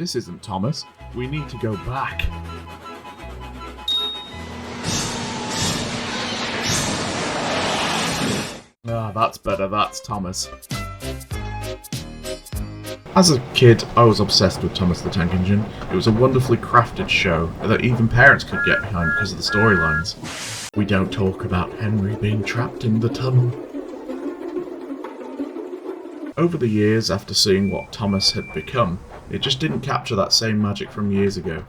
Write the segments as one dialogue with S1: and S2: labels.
S1: This isn't Thomas. We need to go back. Ah, that's better. That's Thomas. As a kid, I was obsessed with Thomas the Tank Engine. It was a wonderfully crafted show that even parents could get behind because of the storylines. We don't talk about Henry being trapped in the tunnel. Over the years, after seeing what Thomas had become, it just didn't capture that same magic from years ago.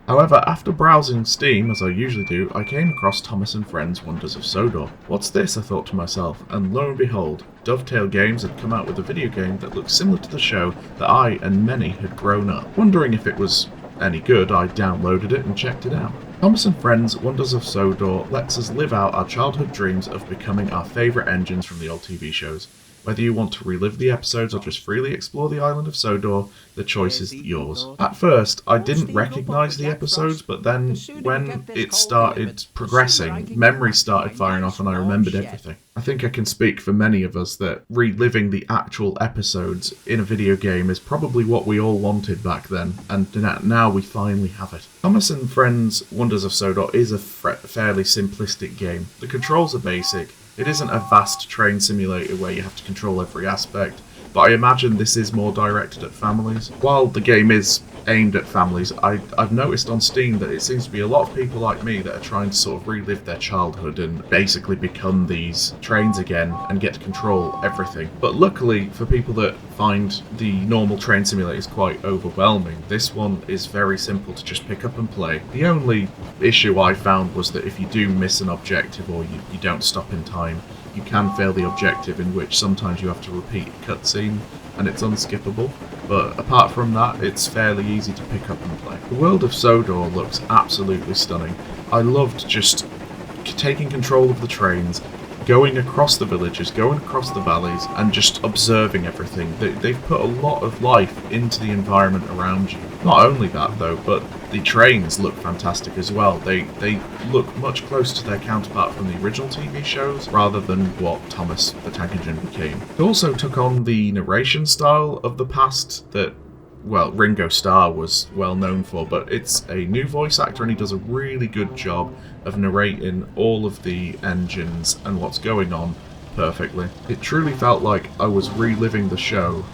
S1: However, after browsing Steam, as I usually do, I came across Thomas and Friends' Wonders of Sodor. What's this, I thought to myself, and lo and behold, Dovetail Games had come out with a video game that looked similar to the show that I and many had grown up. Wondering if it was any good, I downloaded it and checked it out. Thomas and Friends' Wonders of Sodor lets us live out our childhood dreams of becoming our favourite engines from the old TV shows. Whether you want to relive the episodes or just freely explore the island of Sodor, the choice is yours. At first, I didn't recognise the episodes, but then when it started progressing, memories started firing off and I remembered everything. I think I can speak for many of us that reliving the actual episodes in a video game is probably what we all wanted back then, and now we finally have it. Thomas and Friends' Wonders of Sodor is a fairly simplistic game. The controls are basic. It isn't a vast train simulator where you have to control every aspect, but I imagine this is more directed at families. While the game is aimed at families, I've noticed on Steam that it seems to be a lot of people like me that are trying to sort of relive their childhood and basically become these trains again and get to control everything. But luckily for people that find the normal train simulators quite overwhelming, this one is very simple to just pick up and play. The only issue I found was that if you do miss an objective or you don't stop in time, you can fail the objective, in which sometimes you have to repeat a cutscene and it's unskippable, but apart from that, it's fairly easy to pick up and play. The world of Sodor looks absolutely stunning. I loved just taking control of the trains, going across the villages, going across the valleys, and just observing everything. They've put a lot of life into the environment around you. Not only that though, but the trains look fantastic as well. They look much closer to their counterpart from the original TV shows, rather than what Thomas the Tank Engine became. It also took on the narration style of the past that, well, Ringo Starr was well known for, but it's a new voice actor and he does a really good job of narrating all of the engines and what's going on perfectly. It truly felt like I was reliving the show,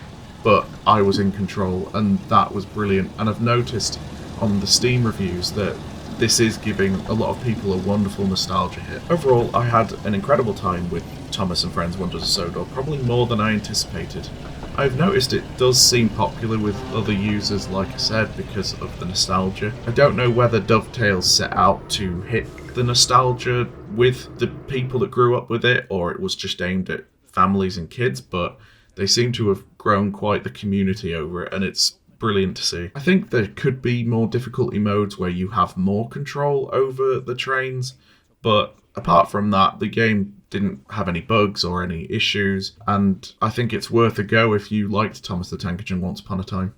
S1: but I was in control, and that was brilliant. And I've noticed on the Steam reviews that this is giving a lot of people a wonderful nostalgia hit. Overall, I had an incredible time with Thomas and Friends Wonders of Sodor, probably more than I anticipated. I've noticed it does seem popular with other users, like I said, because of the nostalgia. I don't know whether Dovetail set out to hit the nostalgia with the people that grew up with it, or it was just aimed at families and kids, but they seem to have grown quite the community over it, and it's brilliant to see. I think there could be more difficulty modes where you have more control over the trains, but apart from that, the game didn't have any bugs or any issues, and I think it's worth a go if you liked Thomas the Tank Engine once upon a time.